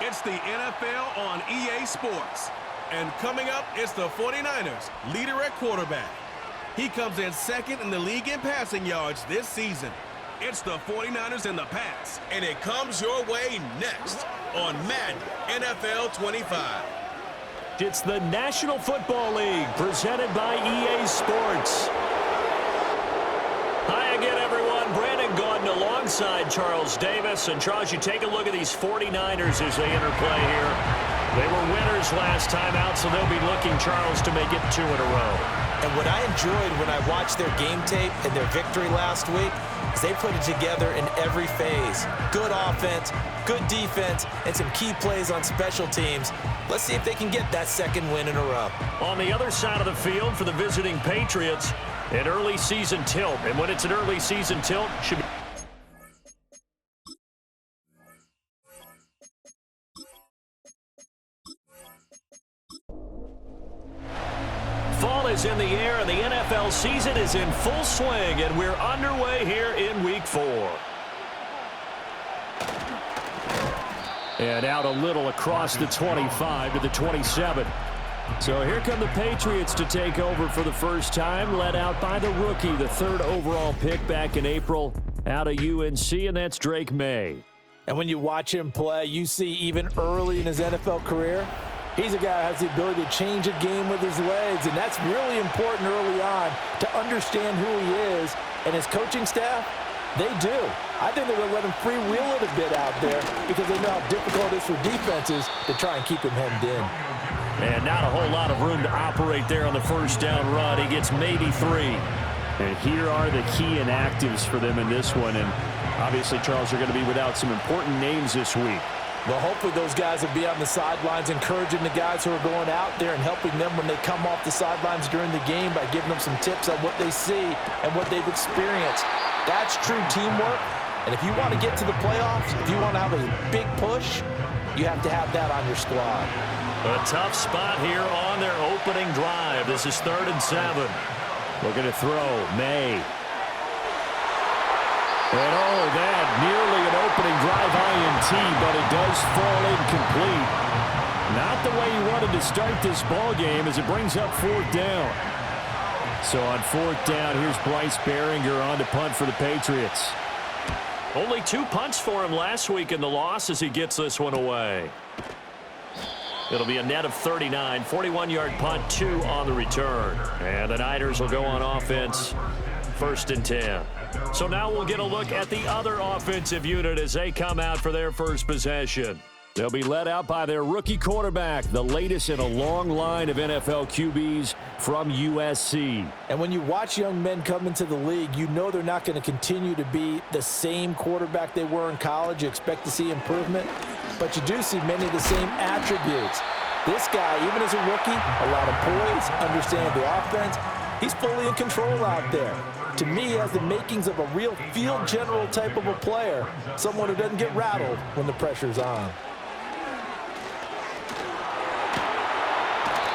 It's the NFL on EA Sports. And coming up, it's the 49ers, leader at quarterback. He comes in second in the league in passing yards this season. It's the 49ers in the pass, and it comes your way next on Madden NFL 25. It's the National Football League presented by EA Sports. Hi again, everyone. Brandon Gaudin alongside Charles Davis. And Charles, you take a look at these 49ers as they interplay here. They were winners last time out, so they'll be looking, Charles, to make it 2 in a row. And what I enjoyed when I watched their game tape and their victory last week is they put it together in every phase. Good offense, good defense, and some key plays on special teams. Let's see if they can get that second win in a row. On the other side of the field for the visiting Patriots, an early season tilt. And when it's an early season tilt, should be... Fall is in the air, and the NFL season is in full swing, and we're underway here in Week 4. And out a little across the 25 to the 27. So here come the Patriots to take over for the first time, led out by the rookie, the 3rd overall pick back in April, out of UNC, and that's Drake May. And when you watch him play, you see even early in his NFL career, he's a guy who has the ability to change a game with his legs, and that's really important early on to understand who he is. And his coaching staff, they do. I think they're going to let him freewheel it a bit out there because they know how difficult it is for defenses to try and keep him hemmed in. And not a whole lot of room to operate there on the first down run. He gets maybe 3. And here are the key inactives for them in this one. And obviously, Charles, are going to be without some important names this week. Well, hopefully those guys will be on the sidelines encouraging the guys who are going out there and helping them when they come off the sidelines during the game by giving them some tips on what they see and what they've experienced. That's true teamwork. And if you want to get to the playoffs, if you want to have a big push, you have to have that on your squad. A tough spot here on their opening drive. This is 3rd and 7. Looking to throw. May. And oh, that nearly an opening drive INT, but it does fall incomplete. Not the way he wanted to start this ball game as it brings up 4th down. So on 4th down, here's Bryce Behringer on to punt for the Patriots. Only 2 punts for him last week in the loss as he gets this one away. It'll be a net of 39, 41-yard punt, 2 on the return. And the Niners will go on offense, 1st and 10. So now we'll get a look at the other offensive unit as they come out for their first possession. They'll be led out by their rookie quarterback, the latest in a long line of NFL QBs from USC. And when you watch young men come into the league, you know they're not going to continue to be the same quarterback they were in college. You expect to see improvement, but you do see many of the same attributes. This guy, even as a rookie, a lot of poise, understanding the offense. He's fully in control out there. To me, he has the makings of a real field general type of a player, someone who doesn't get rattled when the pressure's on.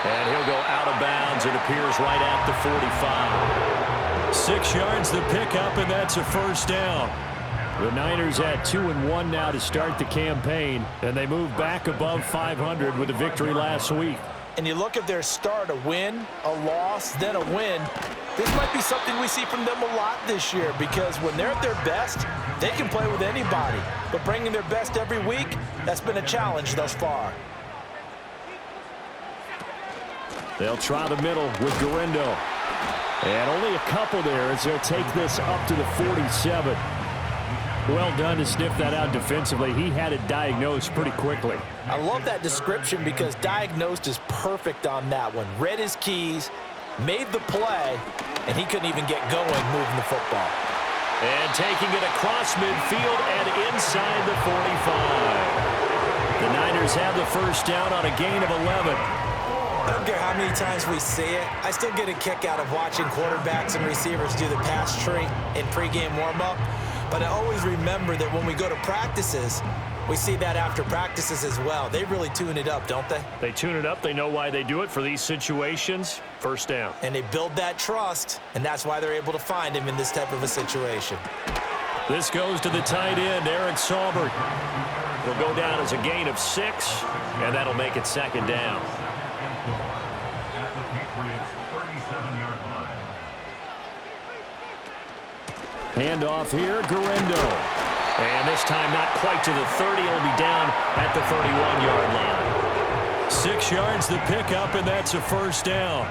And he'll go out of bounds. It appears right at the 45. 6 yards the pickup, and that's a 1st down. The Niners at 2-1 now to start the campaign, and they move back above 500 with a victory last week. And you look at their start, a win, a loss, then a win. This might be something we see from them a lot this year because when they're at their best, they can play with anybody. But bringing their best every week, that's been a challenge thus far. They'll try the middle with Garindo. And only a couple there as they'll take this up to the 47. Well done to sniff that out defensively. He had it diagnosed pretty quickly. I love that description because diagnosed is perfect on that one. Read his keys, made the play, and he couldn't even get going moving the football. And taking it across midfield and inside the 45. The Niners have the 1st down on a gain of 11. I don't care how many times we see it. I still get a kick out of watching quarterbacks and receivers do the pass tree in pregame warm-up. But I always remember that when we go to practices, we see that after practices as well. They really tune it up, don't they? They tune it up. They know why they do it for these situations. 1st down. And they build that trust, and that's why they're able to find him in this type of a situation. This goes to the tight end, Eric Saubert. It'll go down as a gain of 6, and that'll make it second down. Handoff here, Guerrero. And this time not quite to the 30. It'll be down at the 31-yard line. 6 yards the pickup, and that's a first down.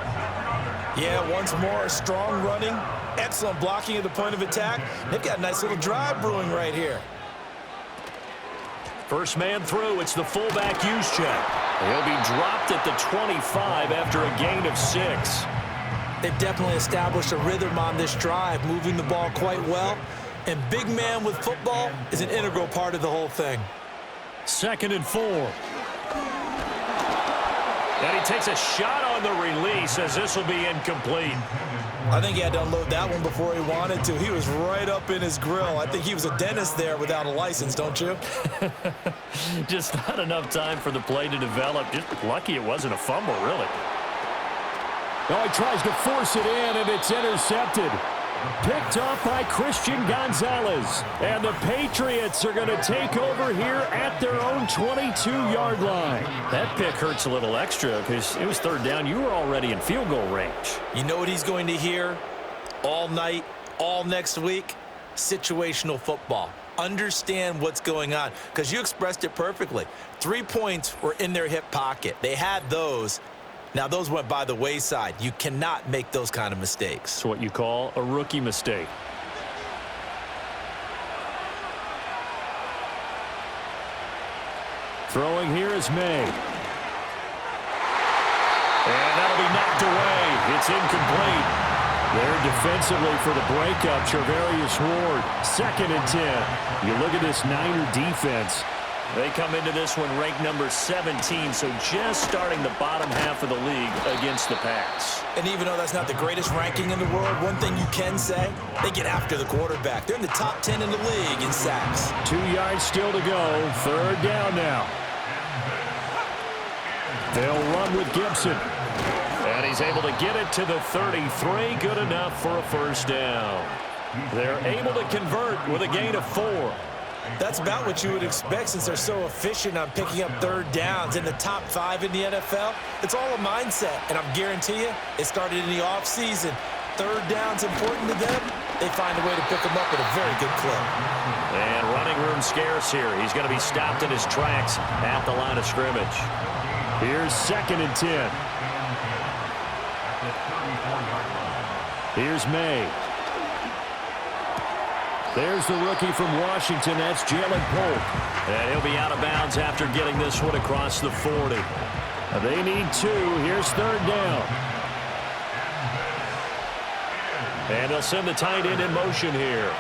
Yeah, once more, strong running, excellent blocking at the point of attack. They've got a nice little drive brewing right here. First man through, it's the fullback use check. He'll be dropped at the 25 after a gain of 6. They've definitely established a rhythm on this drive, moving the ball quite well. And big man with football is an integral part of the whole thing. 2nd and 4. And he takes a shot on the release as this will be incomplete. I think he had to unload that one before he wanted to. He was right up in his grill. I think he was a dentist there without a license, don't you? Just not enough time for the play to develop. Just lucky it wasn't a fumble, really. Oh, he tries to force it in, and it's intercepted. Picked off by Christian Gonzalez. And the Patriots are going to take over here at their own 22-yard line. That pick hurts a little extra because it was 3rd down. You were already in field goal range. You know what he's going to hear all night, all next week? Situational football. Understand what's going on, because you expressed it perfectly. 3 points were in their hip pocket. They had those. Now, those went by the wayside. You cannot make those kind of mistakes. It's what you call a rookie mistake. Throwing here is May. And that'll be knocked away. It's incomplete. There defensively for the breakup, Charvarius Ward. 2nd and 10. You look at this Niner defense. They come into this one ranked number 17, so just starting the bottom half of the league against the pass. And even though that's not the greatest ranking in the world, one thing you can say, they get after the quarterback. They're in the top 10 in the league in sacks. 2 yards still to go. 3rd down now. They'll run with Gibson. And he's able to get it to the 33. Good enough for a first down. They're able to convert with a gain of 4. That's about what you would expect since they're so efficient on picking up 3rd downs in the top 5 in the NFL. It's all a mindset, and I guarantee you, it started in the offseason. 3rd down's important to them. They find a way to pick them up at a very good clip. And running room scarce here. He's going to be stopped in his tracks at the line of scrimmage. Here's 2nd and 10. Here's May. There's the rookie from Washington. That's Jalen Polk. And he'll be out of bounds after getting this one across the 40. They need 2. Here's 3rd down. And they'll send the tight end in motion here.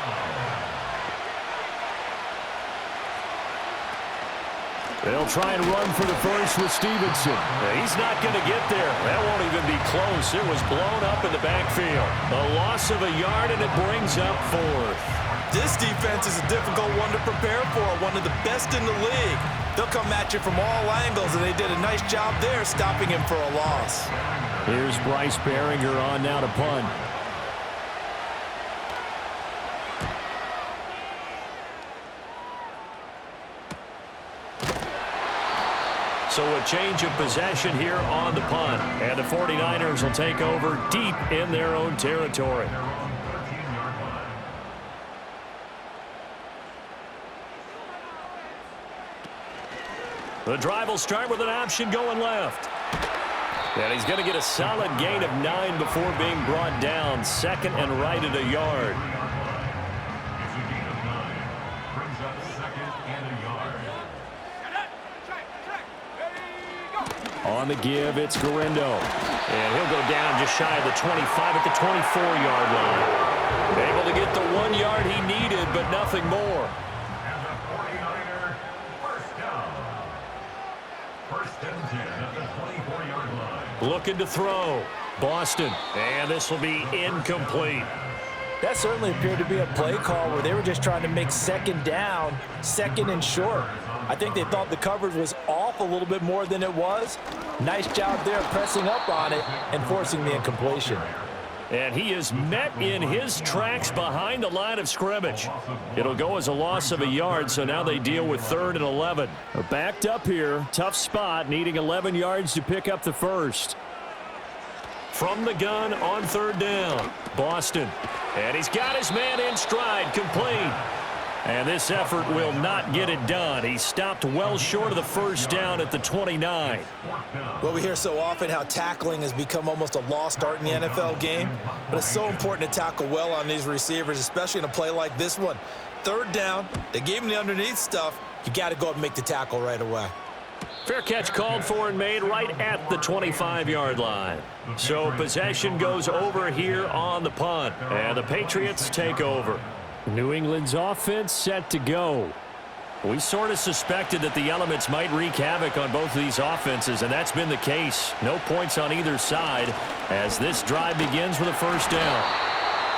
They'll try and run for the first with Stevenson. He's not going to get there. That won't even be close. It was blown up in the backfield. A loss of a yard, and it brings up 4th. This defense is a difficult one to prepare for, one of the best in the league. They'll come at you from all angles, and they did a nice job there stopping him for a loss. Here's Bryce Behringer on now to punt. So a change of possession here on the punt. And the 49ers will take over deep in their own territory. The drive will start with an option going left. And he's going to get a solid gain of 9 before being brought down. 2nd and right at a yard. On the give, it's Guerrero. And he'll go down just shy of the 25 at the 24-yard line. Able to get the 1 yard he needed, but nothing more. Looking to throw. Boston. And this will be incomplete. That certainly appeared to be a play call where they were just trying to make 2nd down, 2nd and short. I think they thought the coverage was off a little bit more than it was. Nice job there pressing up on it and forcing the incompletion. And he is met in his tracks behind the line of scrimmage. It'll go as a loss of a yard, so now they deal with 3rd and 11. They're backed up here. Tough spot, needing 11 yards to pick up the first. From the gun on 3rd down, Boston. And he's got his man in stride, complete. And this effort will not get it done. He stopped well short of the first down at the 29. Well, we hear so often how tackling has become almost a lost art in the NFL game, but it's so important to tackle well on these receivers, especially in a play like this one. 3rd down, they gave him the underneath stuff. You got to go up and make the tackle right away. Fair catch called for and made right at the 25-yard line. So possession goes over here on the punt, and the Patriots take over. New England's offense set to go. We sort of suspected that the elements might wreak havoc on both of these offenses, and that's been the case. No points on either side as this drive begins with a first down.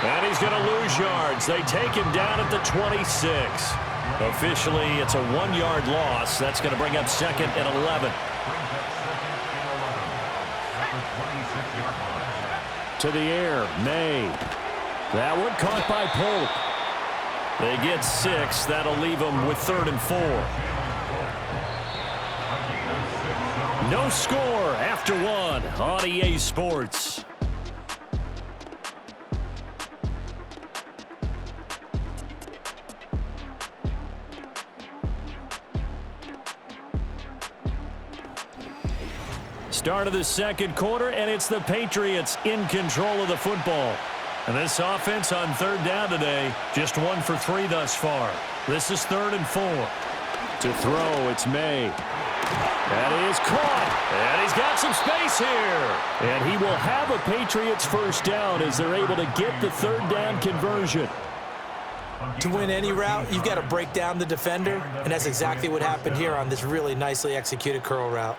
And he's going to lose yards. They take him down at the 26. Officially, it's a 1-yard loss. That's going to bring up 2nd and 11. To the air, May. That one caught by Polk. They get 6. That'll leave them with 3rd and 4. No score after 1 on EA Sports. Start of the 2nd quarter, and it's the Patriots in control of the football. And this offense on 3rd down today, just 1 for 3 thus far. This is 3rd and 4. To throw, it's May. That is caught. And he's got some space here. And he will have a Patriots first down as they're able to get the 3rd down conversion. To win any route, you've got to break down the defender, and that's exactly what happened here on this really nicely executed curl route.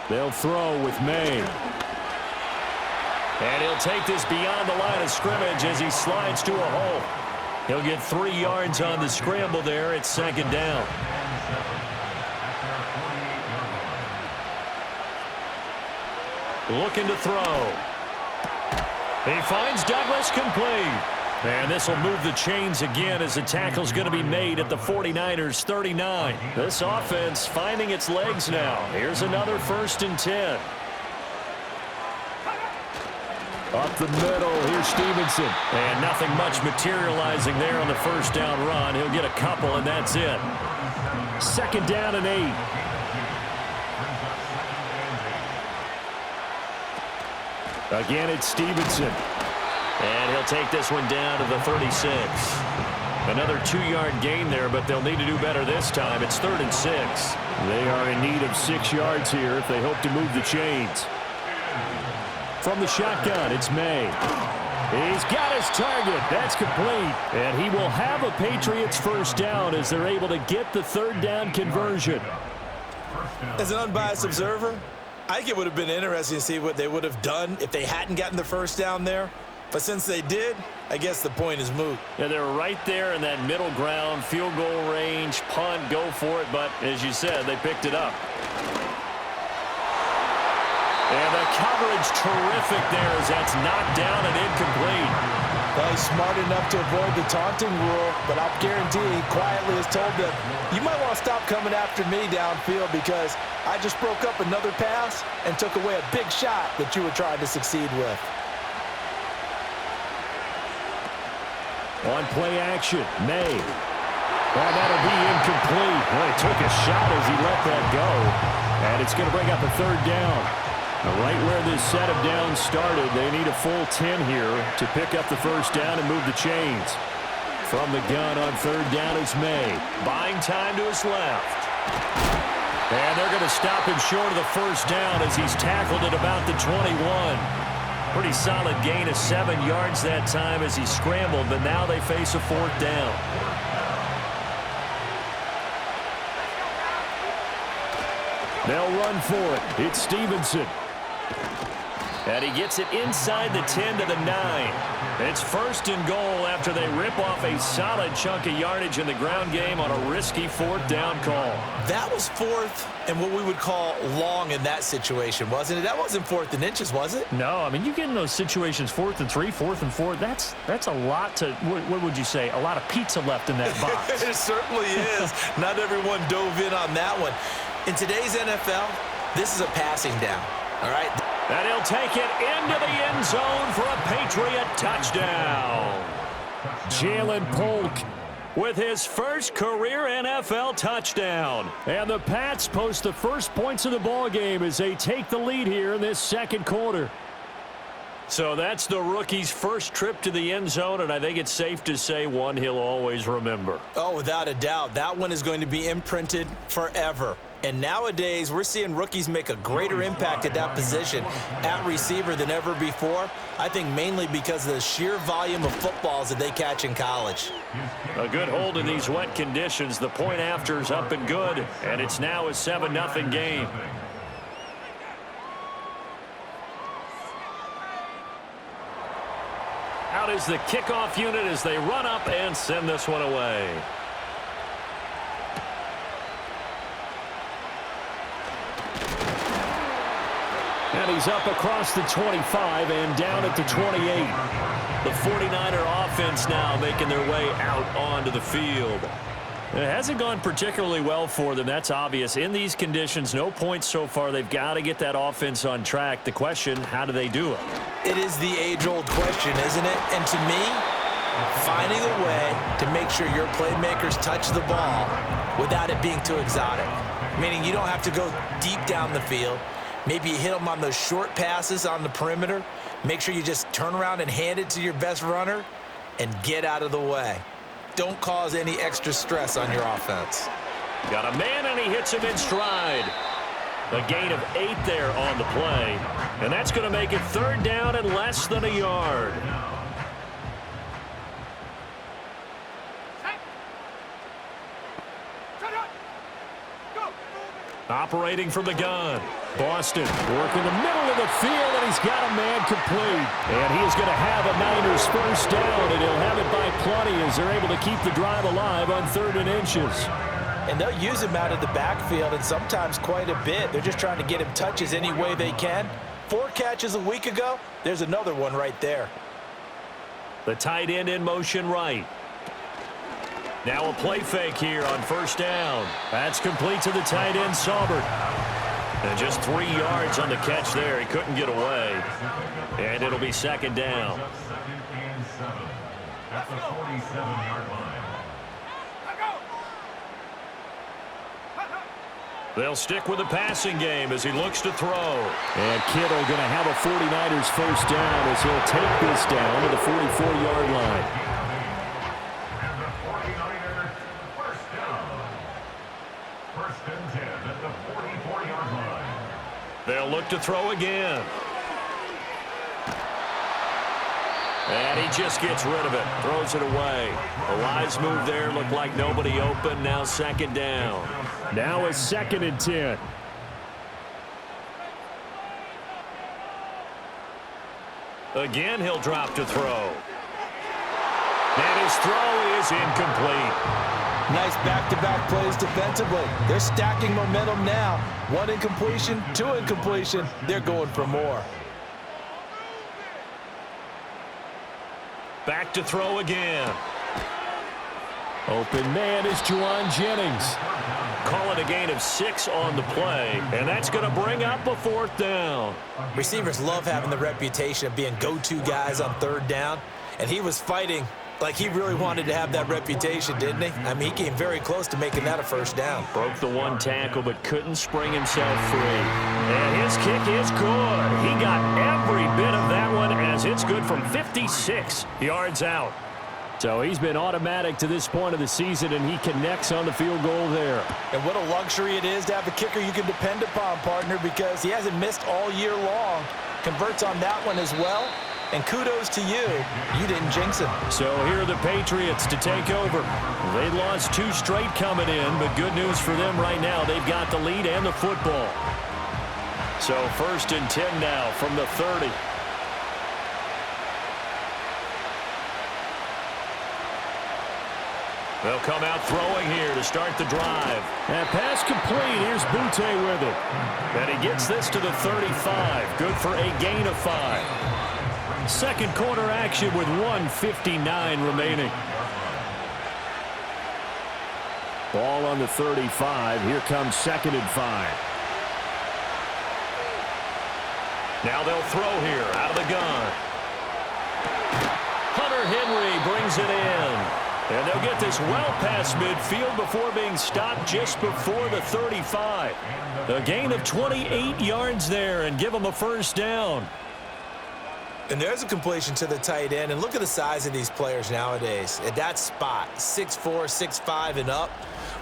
They'll throw with May. And he'll take this beyond the line of scrimmage as he slides to a hole. He'll get 3 yards on the scramble there. It's 2nd down. Looking to throw. He finds Douglas complete. And this will move the chains again as the tackle's going to be made at the 49ers 39. This offense finding its legs now. Here's another 1st and 10. Up the middle, here's Stevenson. And nothing much materializing there on the first down run. He'll get a couple, and that's it. 2nd down and 8. Again, it's Stevenson. And he'll take this one down to the 36. Another 2-yard gain there, but they'll need to do better this time. It's 3rd and 6. They are in need of 6 yards here if they hope to move the chains. From the shotgun, it's May. He's got his target. That's complete. And he will have a Patriots first down as they're able to get the 3rd down conversion. As an unbiased observer, I think it would have been interesting to see what they would have done if they hadn't gotten the first down there. But since they did, I guess the point is moot. Yeah, they're right there in that middle ground, field goal range, punt, go for it. But as you said, they picked it up. And the coverage terrific there as that's knocked down and incomplete. Well, he's smart enough to avoid the taunting rule, but I'll guarantee he quietly has told them, you might want to stop coming after me downfield because I just broke up another pass and took away a big shot that you were trying to succeed with. On play action, May. Well, that'll be incomplete. Well, he took a shot as he let that go. And it's going to bring up a 3rd down. Right where this set of downs started, they need a full 10 here to pick up the first down and move the chains. From the gun on 3rd down is May. Buying time to his left. And they're going to stop him short of the first down as he's tackled at about the 21. Pretty solid gain of 7 yards that time as he scrambled, but now they face a 4th down. They'll run for it. It's Stevenson. And he gets it inside the 10 to the 9. It's 1st and goal after they rip off a solid chunk of yardage in the ground game on a risky 4th down call. That was 4th and what we would call long in that situation, wasn't it? That wasn't 4th and inches, was it? No, I mean, you get in those situations 4th and 3, 4th and 4. That's a lot to, what would you say, a lot of pizza left in that box. It certainly is. Not everyone dove in on that one. In today's NFL, this is a passing down, all right? And he'll take it into the end zone for a Patriot touchdown. Jalen Polk with his first career NFL touchdown. And the Pats post the first points of the ballgame as they take the lead here in this second quarter. So that's the rookie's first trip to the end zone, and I think it's safe to say one he'll always remember. Oh, without a doubt. That one is going to be imprinted forever. And nowadays, we're seeing rookies make a greater impact at that position at receiver than ever before. I think mainly because of the sheer volume of footballs that they catch in college. A good hold in these wet conditions. The point after is up and good, and it's now a 7-0 game. Out is the kickoff unit as they run up and send this one away. And he's up across the 25 and down at the 28. The 49er offense now making their way out onto the field. It hasn't gone particularly well for them. That's obvious. In these conditions, no points so far. They've got to get that offense on track. The question, how do they do it? It is the age-old question, isn't it? And to me, finding a way to make sure your playmakers touch the ball without it being too exotic. Meaning you don't have to go deep down the field. Maybe you hit them on those short passes on the perimeter. Make sure you just turn around and hand it to your best runner and get out of the way. Don't cause any extra stress on your offense. Got a man, and he hits him in stride. A gain of 8 there on the play. And that's going to make it 3rd down and less than a yard. Operating from the gun. Boston working the middle of the field, and he's got a man complete. And he is going to have a Niners first down, and he'll have it by plenty as they're able to keep the drive alive on 3rd and inches. And they'll use him out of the backfield, and sometimes quite a bit. They're just trying to get him touches any way they can. 4 catches a week ago. There's another one right there. The tight end in motion right. Now a play fake here on 1st down. That's complete to the tight end, Saubert. And just 3 yards on the catch there. He couldn't get away. And it'll be 2nd down. That's the 47-yard line. They'll stick with the passing game as he looks to throw. And Kittle going to have a 49ers first down as he'll take this down to the 44-yard line. They'll look to throw again. And he just gets rid of it. Throws it away. A wise move there. Looked like nobody open. Now 2nd down. Now a 2nd and 10. Again, he'll drop to throw. And his throw is incomplete. Nice back-to-back plays defensively. They're stacking momentum now. 1 incompletion, 2 incompletion. They're going for more. Back to throw again. Open man is Juwan Jennings. Call it a gain of 6 on the play, and that's going to bring up a 4th down. Receivers love having the reputation of being go-to guys on 3rd down, and he was fighting like he really wanted to have that reputation, didn't he? I mean, he came very close to making that a 1st down. Broke the 1 tackle, but couldn't spring himself free. And his kick is good. He got every bit of that one as it's good from 56 yards out. So he's been automatic to this point of the season, and he connects on the field goal there. And what a luxury it is to have a kicker you can depend upon, partner, because he hasn't missed all year long. Converts on that one as well. And kudos to you. You didn't jinx him. So here are the Patriots to take over. They lost 2 straight coming in, but good news for them right now. They've got the lead and the football. So 1st and 10 now from the 30. They'll come out throwing here to start the drive. And pass complete. Here's Butte with it. And he gets this to the 35. Good for a gain of 5. Second quarter action with 1:59 remaining. Ball on the 35. Here comes 2nd and 5. Now they'll throw here out of the gun. Hunter Henry brings it in. And they'll get this well past midfield before being stopped just before the 35. A gain of 28 yards there and give them a first down. And there's a completion to the tight end. And look at the size of these players nowadays. At that spot, 6'4", 6'5", and up.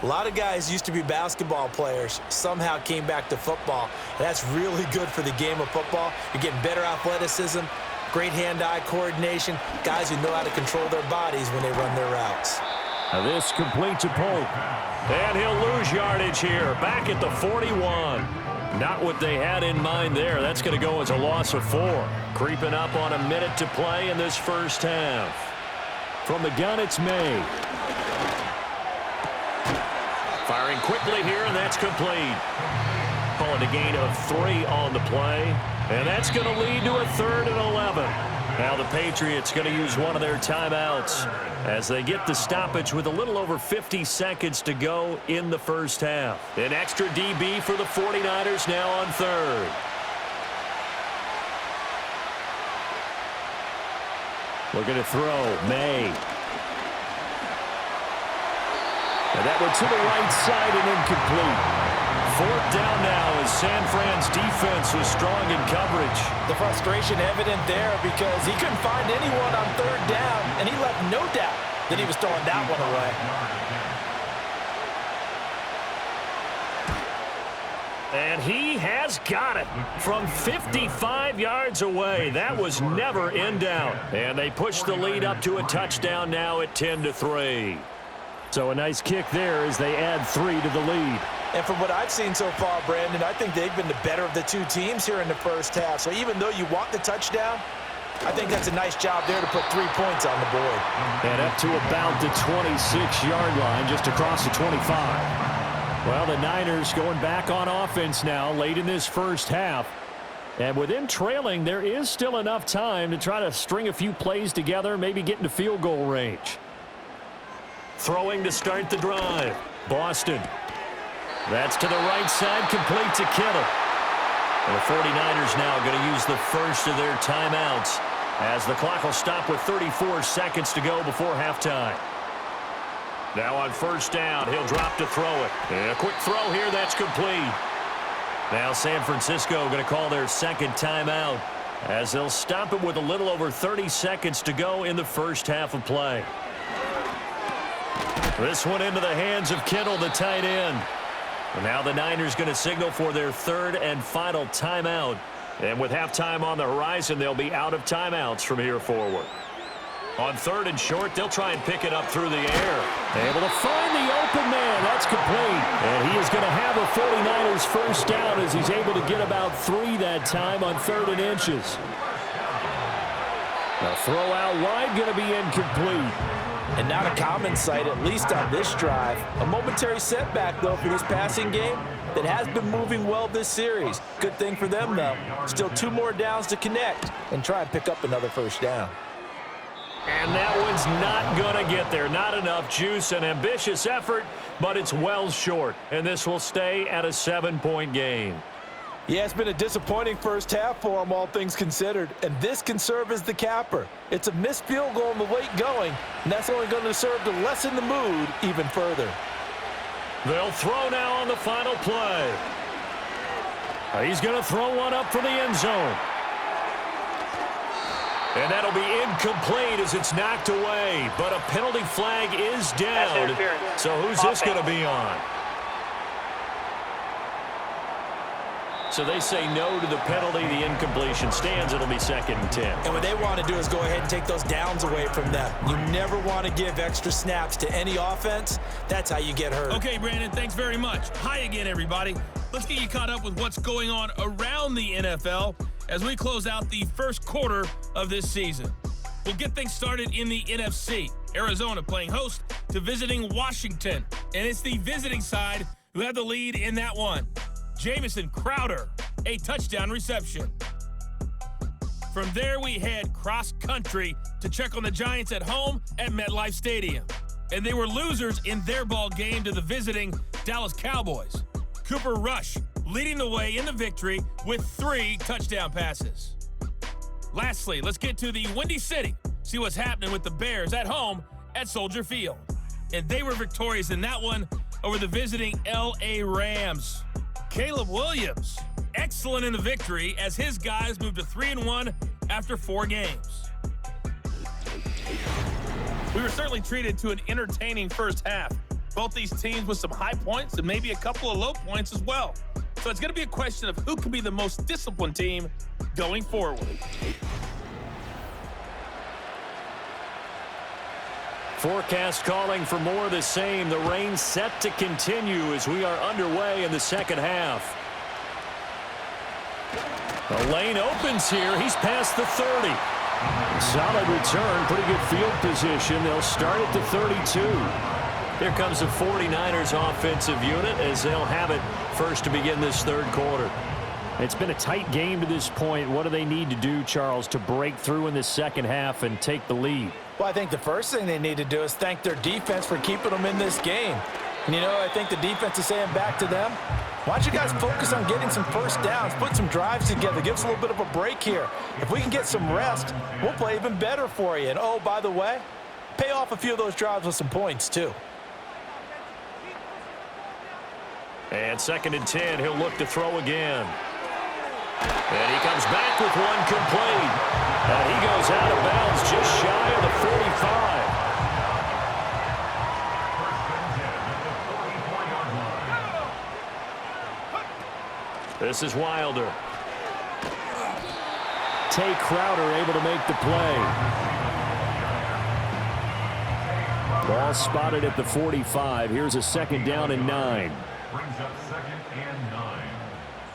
A lot of guys used to be basketball players, somehow came back to football. And that's really good for the game of football. You're getting better athleticism, great hand-eye coordination, guys who know how to control their bodies when they run their routes. Now this completes a Pope. And he'll lose yardage here, back at the 41. Not what they had in mind there. That's going to go as a loss of 4. Creeping up on a minute to play in this first half. From the gun, it's May. Firing quickly here, and that's complete. Calling a gain of 3 on the play. And that's going to lead to a 3rd and 11. Now the Patriots going to use one of their timeouts as they get the stoppage with a little over 50 seconds to go in the first half. An extra DB for the 49ers now on 3rd. Looking to throw, May. And that one to the right side and incomplete. 4th down now as San Fran's defense was strong in coverage. The frustration evident there because he couldn't find anyone on 3rd down, and he left no doubt that he was throwing that one away. And he has got it from 55 yards away. That was never in doubt. And they push the lead up to a touchdown now at 10-3. So a nice kick there as they add 3 to the lead. And from what I've seen so far, Brandon, I think they've been the better of the two teams here in the first half. So even though you want the touchdown, I think that's a nice job there to put 3 points on the board. And up to about the 26-yard line, just across the 25. Well, the Niners going back on offense now late in this first half. And with them trailing, there is still enough time to try to string a few plays together, maybe get into field goal range. Throwing to start the drive. Boston. That's to the right side, complete to Kittle. And the 49ers now going to use the first of their timeouts as the clock will stop with 34 seconds to go before halftime. Now on 1st down, he'll drop to throw it. And a quick throw here, that's complete. Now San Francisco going to call their 2nd timeout as they'll stop it with a little over 30 seconds to go in the first half of play. This one into the hands of Kittle, the tight end. And now the Niners going to signal for their 3rd and final timeout. And with halftime on the horizon, they'll be out of timeouts from here forward. On 3rd and short, they'll try and pick it up through the air. Able to find the open man. That's complete. And he is going to have a 49ers first down as he's able to get about 3 that time on 3rd and inches. The throw out wide going to be incomplete. And not a common sight, at least on this drive. A momentary setback, though, for this passing game that has been moving well this series. Good thing for them, though. Still 2 more downs to connect and try and pick up another first down. And that one's not going to get there. Not enough juice, an ambitious effort, but it's well short. And this will stay at a 7-point game. Yeah, it's been a disappointing first half for them, all things considered. And this can serve as the capper. It's a missed field goal in the late going, and that's only going to serve to lessen the mood even further. They'll throw now on the final play. He's going to throw one up for the end zone. And that'll be incomplete as it's knocked away. But a penalty flag is down. So who's this going to be on? So they say no to the penalty. The incompletion stands. It'll be 2nd and 10. And what they want to do is go ahead and take those downs away from them. You never want to give extra snaps to any offense. That's how you get hurt. Okay, Brandon, thanks very much. Hi again, everybody. Let's get you caught up with what's going on around the NFL as we close out the first quarter of this season. We'll get things started in the NFC. Arizona playing host to visiting Washington. And it's the visiting side who had the lead in that one. Jamison Crowder, a touchdown reception. From there, we head cross-country to check on the Giants at home at MetLife Stadium. And they were losers in their ball game to the visiting Dallas Cowboys. Cooper Rush leading the way in the victory with 3 touchdown passes. Lastly, let's get to the Windy City, see what's happening with the Bears at home at Soldier Field. And they were victorious in that one over the visiting L.A. Rams. Caleb Williams, excellent in the victory as his guys moved to 3-1 after 4 games. We were certainly treated to an entertaining first half. Both these teams with some high points and maybe a couple of low points as well. So it's going to be a question of who can be the most disciplined team going forward. Forecast calling for more of the same. The rain set to continue as we are underway in the second half. The lane opens here. He's past the 30. Solid return. Pretty good field position. They'll start at the 32. Here comes the 49ers offensive unit as they'll have it first to begin this third quarter. It's been a tight game to this point. What do they need to do, Charles, to break through in the second half and take the lead? Well, I think the first thing they need to do is thank their defense for keeping them in this game. And, I think the defense is saying back to them, why don't you guys focus on getting some first downs, put some drives together, give us a little bit of a break here. If we can get some rest, we'll play even better for you. And, oh, by the way, pay off a few of those drives with some points, too. And 2nd and 10, he'll look to throw again. And he comes back with one complete. And he goes out of bounds just shy of the 45. This is Wilder. Tay Crowder able to make the play. Ball spotted at the 45. Here's a 2nd down and 9. Brings up 2nd and 9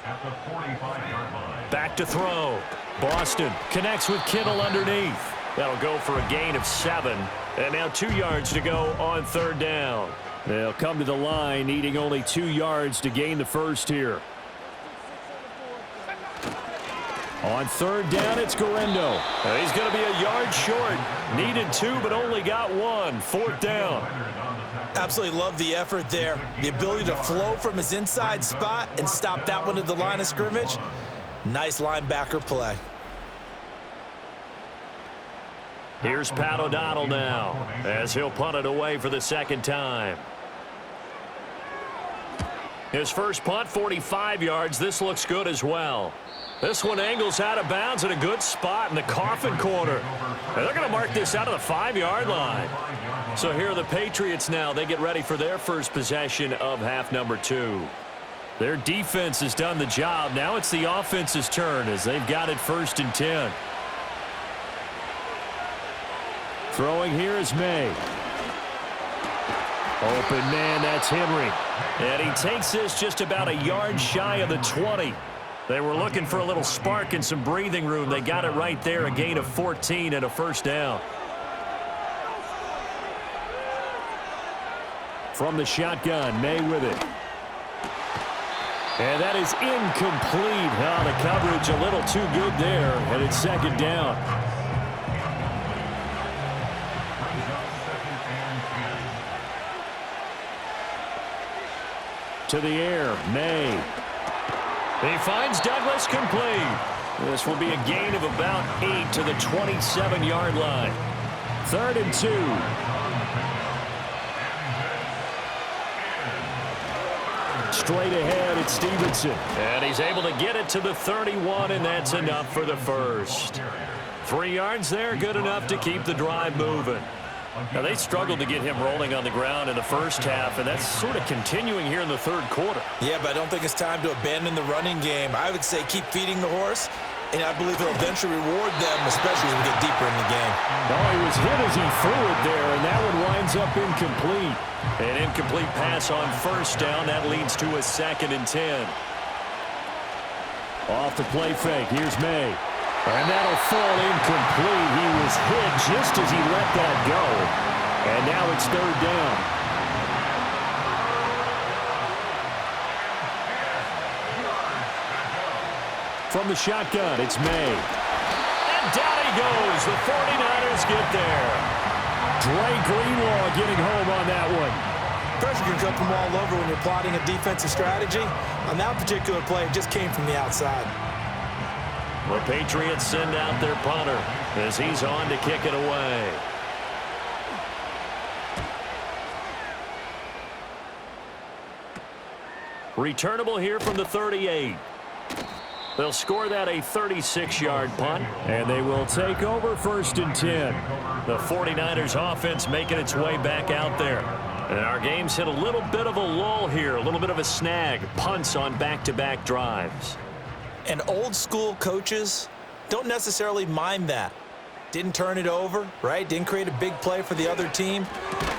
at the 45-yard line. Back to throw. Boston connects with Kittle underneath. That'll go for a gain of 7. And now 2 yards to go on 3rd down. They'll come to the line, needing only 2 yards to gain the first here. On 3rd down, it's Guerrero. He's going to be a yard short. Needed 2, but only got 1. 4th down. Absolutely love the effort there. The ability to flow from his inside spot and stop that one at the line of scrimmage. Nice linebacker play. Here's Pat O'Donnell now as he'll punt it away for the 2nd time. His first punt, 45 yards. This looks good as well. This one angles out of bounds at a good spot in the coffin corner. And they're going to mark this out of the 5-yard line. So here are the Patriots now. They get ready for their first possession of half number 2. Their defense has done the job. Now it's the offense's turn as they've got it 1st and 10. Throwing here is May. Open man, that's Henry. And he takes this just about a yard shy of the 20. They were looking for a little spark and some breathing room. They got it right there, a gain of 14 and a 1st down. From the shotgun, May with it. And that is incomplete. Oh, the coverage a little too good there, and it's 2nd down. To the air, May. He finds Douglas complete. This will be a gain of about 8 to the 27-yard line. 3rd and 2. Straight ahead, it's Stevenson. And he's able to get it to the 31, and that's enough for the first. 3 yards there, good enough to keep the drive moving. Now, they struggled to get him rolling on the ground in the first half, and that's sort of continuing here in the 3rd quarter. Yeah, but I don't think it's time to abandon the running game. I would say keep feeding the horse And I believe he'll eventually reward them, especially as we get deeper in the game. Oh, he was hit as he threw it there, and that one winds up incomplete. An incomplete pass on first down. That leads to a 2nd and 10. Off the play fake. Here's May. And that'll fall incomplete. He was hit just as he let that go. And now it's 3rd down. From the shotgun, it's May. And down he goes. The 49ers get there. Dre Greenlaw getting home on that one. Pressure can come from all over when you're plotting a defensive strategy. On that particular play, it just came from the outside. The Patriots send out their punter as he's on to kick it away. Returnable here from the 38. They'll score that a 36-yard punt. And they will take over 1st and 10. The 49ers offense making its way back out there. And our game's hit a little bit of a lull here, a little bit of a snag. Punts on back-to-back drives. And old school coaches don't necessarily mind that. Didn't turn it over, right? Didn't create a big play for the other team.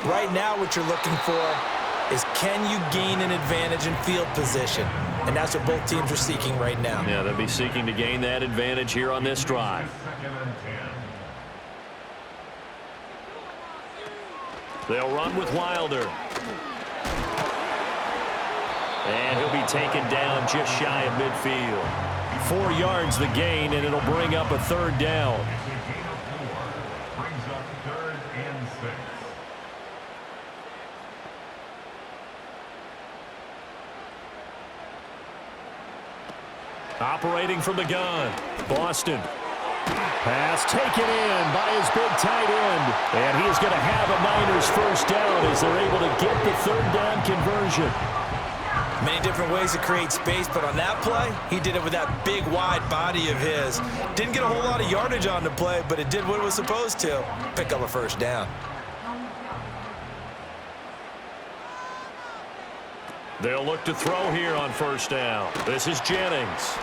Right now what you're looking for is, can you gain an advantage in field position? And that's what both teams are seeking right now. Yeah, they'll be seeking to gain that advantage here on this drive. 2nd and 10. They'll run with Wilder. And he'll be taken down just shy of midfield. 4 yards the gain, and it'll bring up a 3rd down. It's a gain of 4. Brings up 3rd and 6. Operating from the gun, Boston. Pass taken in by his big tight end. And he is going to have a Niners 1st down as they're able to get the 3rd down conversion. Many different ways to create space, but on that play, he did it with that big, wide body of his. Didn't get a whole lot of yardage on the play, but it did what it was supposed to. Pick up a 1st down. They'll look to throw here on 1st down. This is Jennings.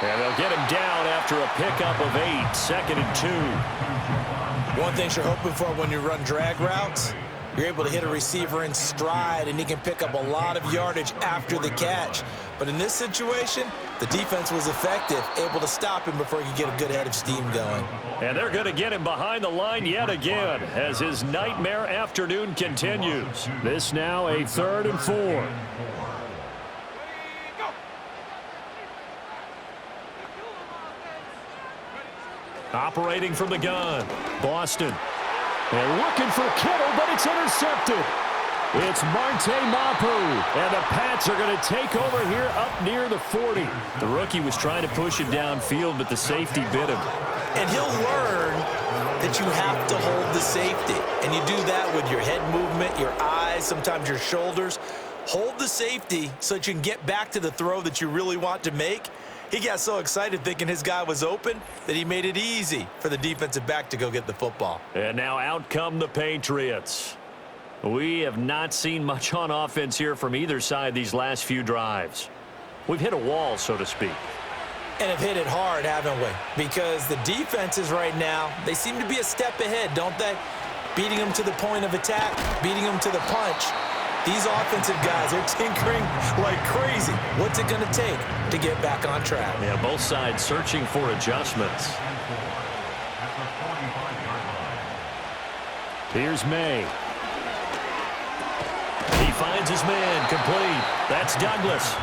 And they'll get him down after a pickup of 8, 2nd and 2. One thing you're hoping for when you run drag routes, you're able to hit a receiver in stride, and he can pick up a lot of yardage after the catch. But in this situation, the defense was effective, able to stop him before he could get a good head of steam going. And they're going to get him behind the line yet again as his nightmare afternoon continues. This now a 3rd and 4. Operating from the gun, Boston. And looking for Kittle, but it's intercepted. It's Marte Mapu, and the Pats are going to take over here up near the 40. The rookie was trying to push it downfield, but the safety bit him. And he'll learn that you have to hold the safety. And you do that with your head movement, your eyes, sometimes your shoulders. Hold the safety so that you can get back to the throw that you really want to make. He got so excited thinking his guy was open that he made it easy for the defensive back to go get the football. And now out come the Patriots. We have not seen much on offense here from either side these last few drives. We've hit a wall, so to speak. And have hit it hard, haven't we? Because the defenses right now, they seem to be a step ahead, don't they? Beating them to the point of attack, beating them to the punch. These offensive guys, they're tinkering like crazy. What's it going to take to get back on track? Yeah, both sides searching for adjustments. Here's May. He finds his man, complete. That's Douglas.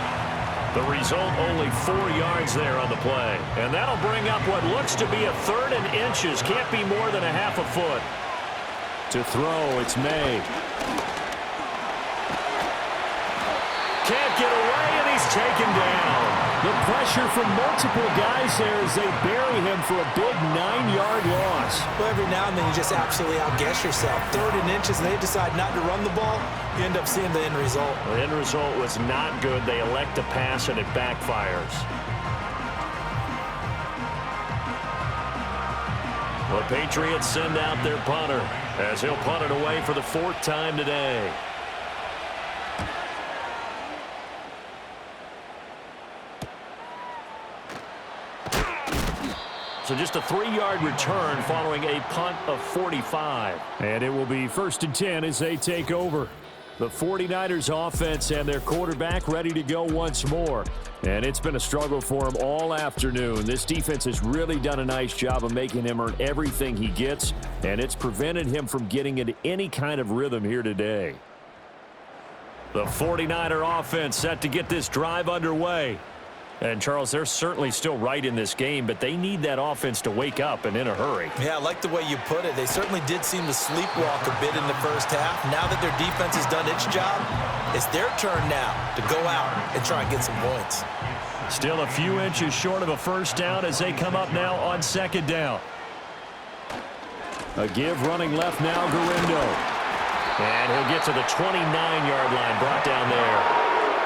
The result, only 4 yards there on the play. And that'll bring up what looks to be a 3rd and inches. Can't be more than a half a foot. To throw, it's May. Can't get away, and he's taken down. The pressure from multiple guys there as they bury him for a big 9-yard loss. Well, every now and then you just absolutely outguess yourself. 3rd and inches, and they decide not to run the ball. You end up seeing the end result. The end result was not good. They elect to pass, and it backfires. The Patriots send out their punter as he'll punt it away for the 4th time today. So just a 3-yard return following a punt of 45. And it will be 1st and 10 as they take over. The 49ers offense and their quarterback ready to go once more. And it's been a struggle for him all afternoon. This defense has really done a nice job of making him earn everything he gets, and it's prevented him from getting into any kind of rhythm here today. The 49er offense set to get this drive underway. And, Charles, they're certainly still right in this game, but they need that offense to wake up and in a hurry. Yeah, I like the way you put it. They certainly did seem to sleepwalk a bit in the first half. Now that their defense has done its job, it's their turn now to go out and try and get some points. Still a few inches short of a first down as they come up now on 2nd down. A give running left now, Garindo. And he'll get to the 29-yard line, brought down there.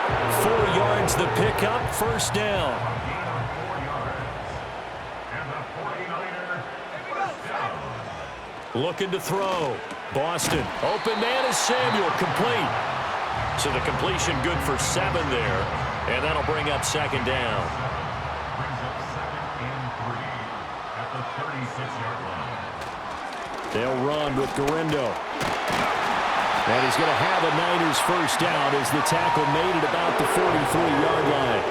4 yards the pickup, 1st down. Looking to throw. Boston. Open man is Samuel. Complete. So the completion good for 7 there. And that'll bring up 2nd down. Brings up 2nd and 3 at the 36-yard line. They'll run with Garindo. And he's going to have a Niners first down as the tackle made it about the 43-yard line.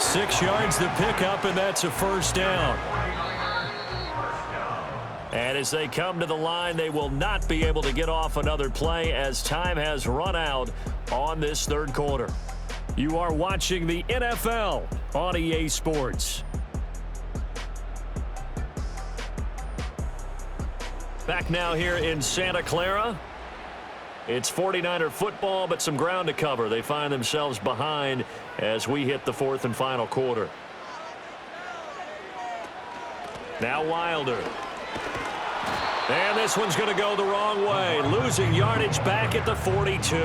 6 yards the pickup, and that's a 1st down. And as they come to the line, they will not be able to get off another play as time has run out on this 3rd quarter. You are watching the NFL on EA Sports. Back now here in Santa Clara. It's 49er football, but some ground to cover. They find themselves behind as we hit the 4th and final quarter. Now Wilder. And this one's going to go the wrong way. Losing yardage back at the 42.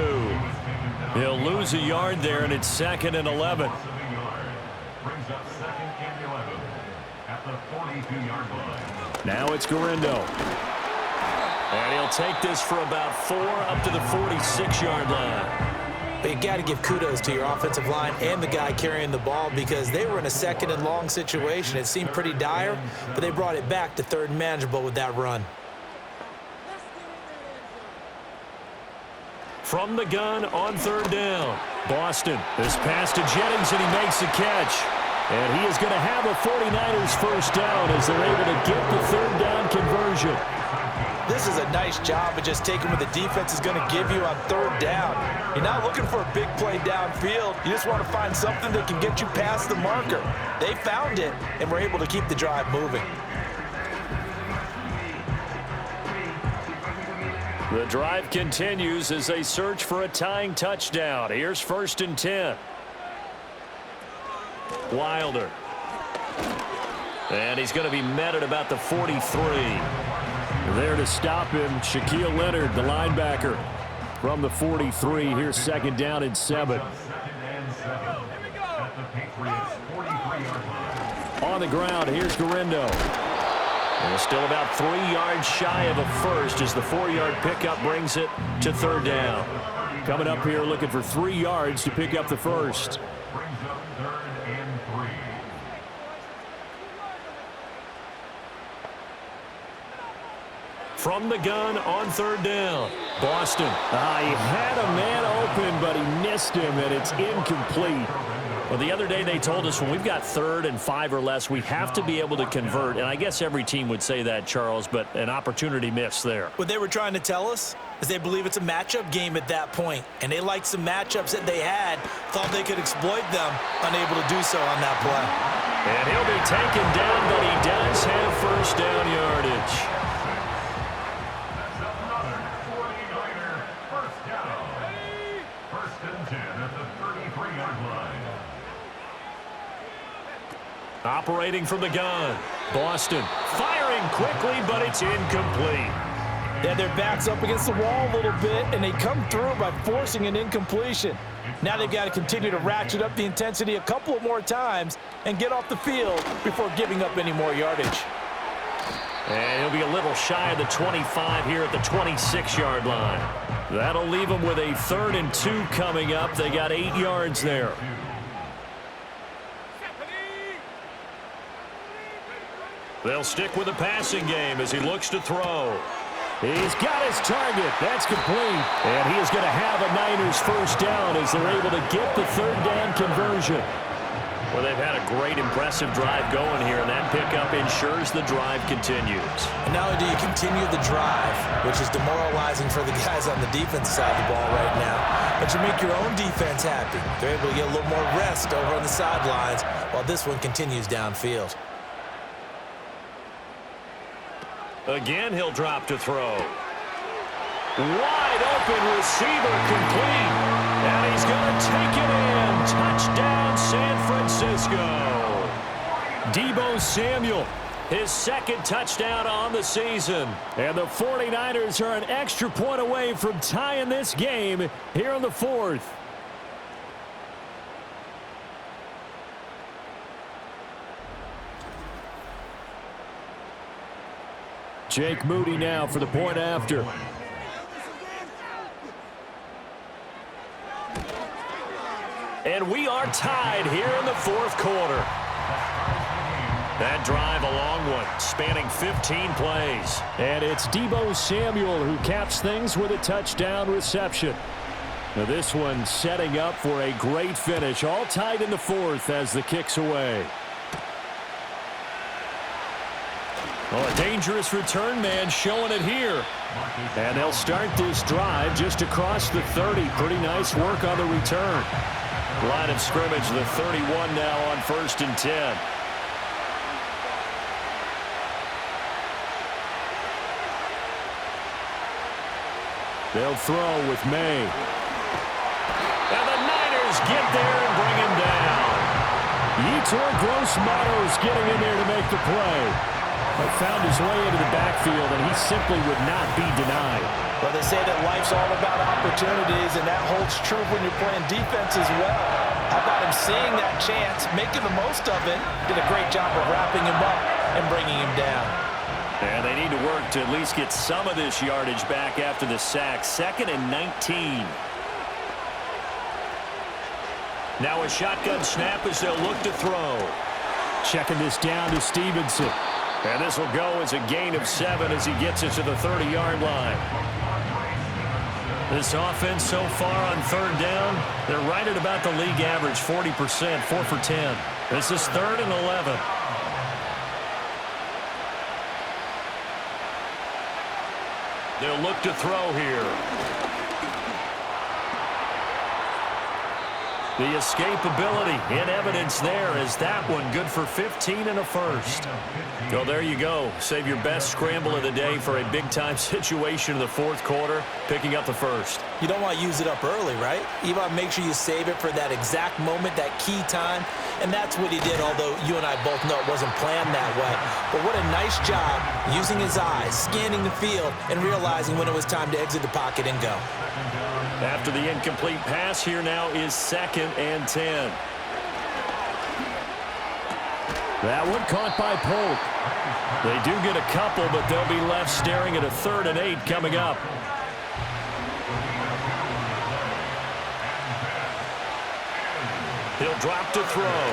He'll lose a yard there, and it's 2nd and 11. Brings up 2nd and 11 at the 42-yard line. Now it's Garindo. And he'll take this for about 4 up to the 46-yard line. But you got to give kudos to your offensive line and the guy carrying the ball because they were in a 2nd and long situation. It seemed pretty dire, but they brought it back to 3rd and manageable with that run. From the gun on 3rd down. Boston. This pass to Jennings, and he makes the catch. And he is going to have a 49ers first down as they're able to get the 3rd down conversion. This is a nice job of just taking what the defense is going to give you on 3rd down. You're not looking for a big play downfield. You just want to find something that can get you past the marker. They found it and were able to keep the drive moving. The drive continues as they search for a tying touchdown. Here's 1st and 10. Wilder. And he's going to be met at about the 43. There to stop him, Shaquille Leonard, the linebacker. From the 43, here's 2nd down and 7. On the ground, here's Garindo. And still about 3 yards shy of a first as the 4-yard pickup brings it to 3rd down. Coming up here looking for 3 yards to pick up the first. Brings up 3rd and 3. From the gun on 3rd down. Boston. He had a man open, but he missed him, and it's incomplete. Well, the other day they told us when we've got 3rd and 5 or less, we have to be able to convert. And I guess every team would say that, Charles, but an opportunity missed there. What they were trying to tell us is they believe it's a matchup game at that point, and they liked some matchups that they had, thought they could exploit them, unable to do so on that play. And he'll be taken down, but he does have first down yardage. Operating from the gun. Boston firing quickly, but it's incomplete. They had their backs up against the wall a little bit, and they come through by forcing an incompletion. Now they've got to continue to ratchet up the intensity a couple of more times and get off the field before giving up any more yardage. And he'll be a little shy of the 25 here at the 26-yard line. That'll leave them with a 3rd and 2 coming up. They got 8 yards there. They'll stick with the passing game as he looks to throw. He's got his target. That's complete. And he is going to have a Niners first down as they're able to get the third down conversion. Well, they've had a great, impressive drive going here, and that pickup ensures the drive continues. And not only do you continue the drive, which is demoralizing for the guys on the defense side of the ball right now, but you make your own defense happy. They're able to get a little more rest over on the sidelines while this one continues downfield. Again, he'll drop to throw. Wide open receiver complete. And he's going to take it in. Touchdown, San Francisco. Deebo Samuel, His second touchdown on the season. and the 49ers are an extra point away from tying this game here in the fourth. Jake Moody now for the point after. And we are tied here in the fourth quarter. That drive, a long one, spanning 15 plays. And it's Deebo Samuel who caps things with a touchdown reception. Now this one setting up for a great finish, all tied in the fourth as the kick's away. Oh, a dangerous return man showing it here. And they'll start this drive just across the 30. Pretty nice work on the return. Line of scrimmage, the 31 now on 1st and 10. They'll throw with May. And the Niners get there and bring him down. Yetur Gross-Matos getting in there to make the play. But found his way into the backfield, and he simply would not be denied. Well, they say that life's all about opportunities, and that holds true when you're playing defense as well. How about him seeing that chance, making the most of it, did a great job of wrapping him up and bringing him down. And they need to work to at least get some of this yardage back after the sack. 2nd and 19. Now a shotgun snap as they'll look to throw. Checking this down to Stevenson. And this will go as a gain of 7 as he gets it to the 30-yard line. This offense so far on 3rd down, they're right at about the league average, 40%, 4 for 10. This is 3rd and 11. They'll look to throw here. The escapability in evidence there as that one good for 15 and a first. So there you go. Save your best scramble of the day for a big-time situation in the fourth quarter, picking up the first. You don't want to use it up early, right? You want to make sure you save it for that exact moment, that key time. And that's what he did, although you and I both know it wasn't planned that way. But what a nice job using his eyes, scanning the field, and realizing when it was time to exit the pocket and go. After the incomplete pass, here now is 2nd and 10. That one caught by Polk. They do get a couple, but they'll be left staring at a 3rd and 8 coming up. He'll drop to throw.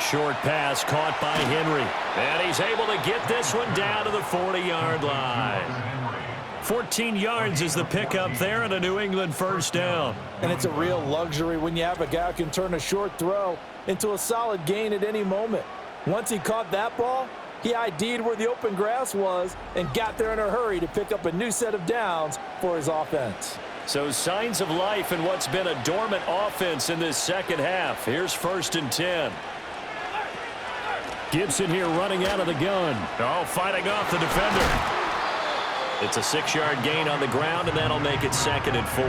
Short pass caught by Henry. And he's able to get this one down to the 40-yard line. 14 yards is the pickup there and a New England first down. And it's a real luxury when you have a guy who can turn a short throw into a solid gain at any moment. Once he caught that ball, he ID'd where the open grass was and got there in a hurry to pick up a new set of downs for his offense. So signs of life in what's been a dormant offense in this second half. Here's 1st and 10. Gibson here running out of the gun. Oh, fighting off the defender. It's a 6-yard gain on the ground, and that'll make it 2nd and 4.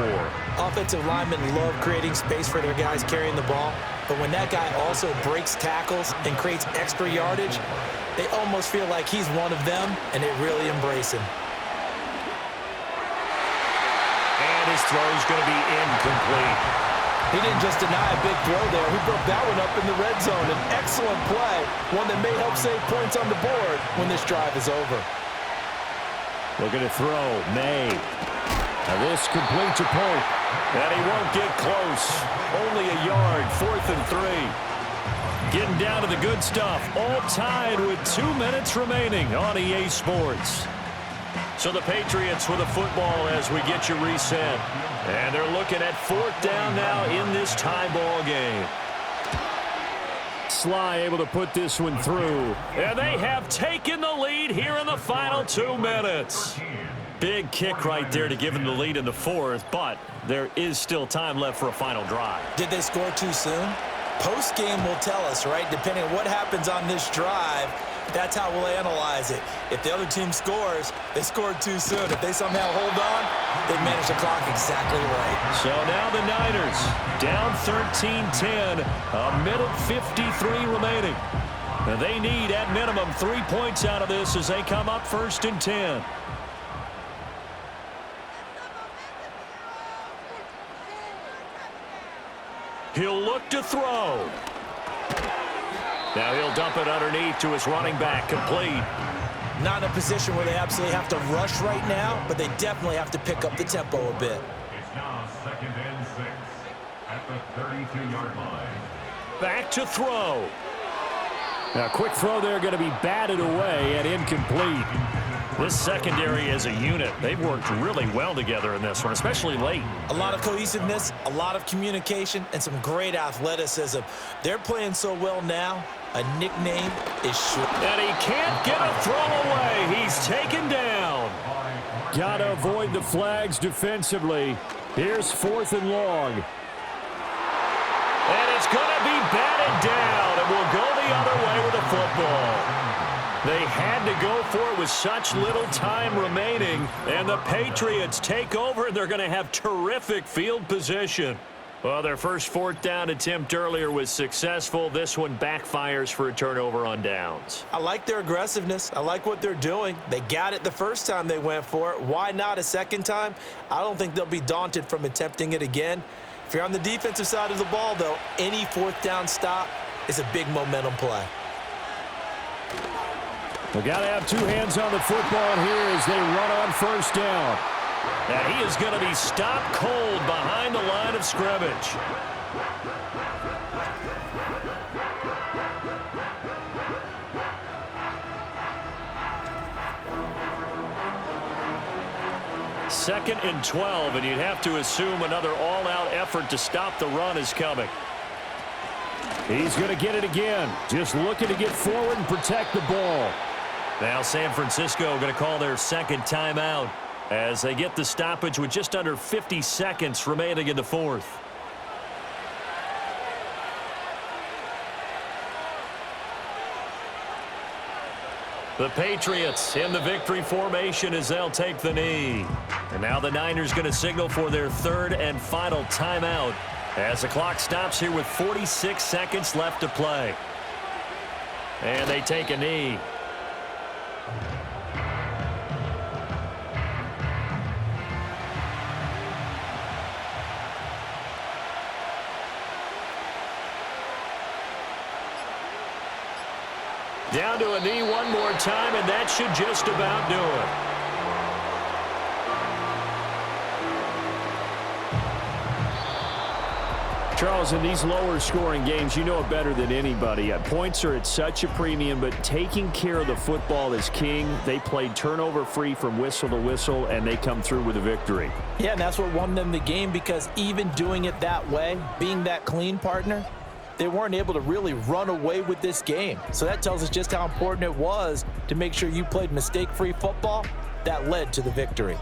Offensive linemen love creating space for their guys carrying the ball, but when that guy also breaks tackles and creates extra yardage, they almost feel like he's one of them, and they really embrace him. And his throw's going to be incomplete. He didn't just deny a big throw there. He broke that one up in the red zone. An excellent play, one that may help save points on the board when this drive is over. Looking to throw, May. Now this complete to Polk. And he won't get close. Only a yard, 4th and 3. Getting down to the good stuff. All tied with 2 minutes remaining on EA Sports. So the Patriots with a football as we get you reset. And they're looking at 4th down now in this tie ball game. Sly able to put this one through. And they have taken the lead here in the final 2 minutes. Big kick right there to give them the lead in the 4th, but there is still time left for a final drive. Did they score too soon? Post-game will tell us, right? Depending on what happens on this drive, that's how we'll analyze it. If the other team scores, they scored too soon. If they somehow hold on, they manage the clock exactly right. So now the Niners down 13-10, a minute 53 remaining. And they need, at minimum, 3 points out of this as they come up 1st and 10. He'll look to throw. Now he'll dump it underneath to his running back, complete. Not in a position where they absolutely have to rush right now, but they definitely have to pick up the tempo a bit. It's now 2nd and 6 at the 32-yard line. Back to throw. Now, quick throw there, going to be batted away and incomplete. This secondary as a unit, they've worked really well together in this one, especially late. A lot of cohesiveness, a lot of communication, and some great athleticism. They're playing so well now, a nickname is short. And he can't get a throw away. He's taken down. Got to avoid the flags defensively. Here's 4th and long. And it's going to be batted down, and will go the other way with the football. They had to go for it with such little time remaining, and the Patriots take over, and they're going to have terrific field position. Well, their first 4th down attempt earlier was successful. This one backfires for a turnover on downs. I like their aggressiveness. I like what they're doing. They got it the first time they went for it. Why not a second time? I don't think they'll be daunted from attempting it again. If you're on the defensive side of the ball, though, any 4th down stop is a big momentum play. We got to have 2 hands on the football here as they run on 1st down. And he is going to be stopped cold behind the line of scrimmage. Second and 12, and you'd have to assume another all-out effort to stop the run is coming. He's going to get it again. Just looking to get forward and protect the ball. Now San Francisco going to call their 2nd timeout as they get the stoppage with just under 50 seconds remaining in the 4th. The Patriots in the victory formation as they'll take the knee. And now the Niners going to signal for their 3rd and final timeout as the clock stops here with 46 seconds left to play. And they take a knee. Down to a knee one more time, and that should just about do it. Charles, in these lower scoring games, you know it better than anybody. Points are at such a premium, but taking care of the football is king. They played turnover free from whistle to whistle, and they come through with a victory. Yeah, and that's what won them the game, because even doing it that way, being that clean partner, they weren't able to really run away with this game. So that tells us just how important it was to make sure you played mistake-free football. That led to the victory.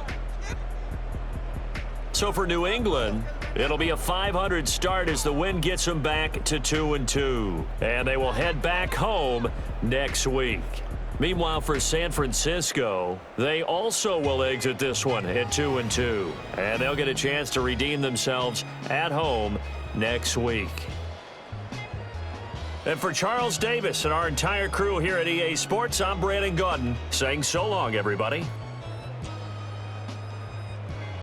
So for New England, it'll be a .500 start as the win gets them back to 2-2. And they will head back home next week. Meanwhile, for San Francisco, they also will exit this one at 2-2. And they'll get a chance to redeem themselves at home next week. And for Charles Davis and our entire crew here at EA Sports, I'm Brandon Gaudin saying so long, everybody.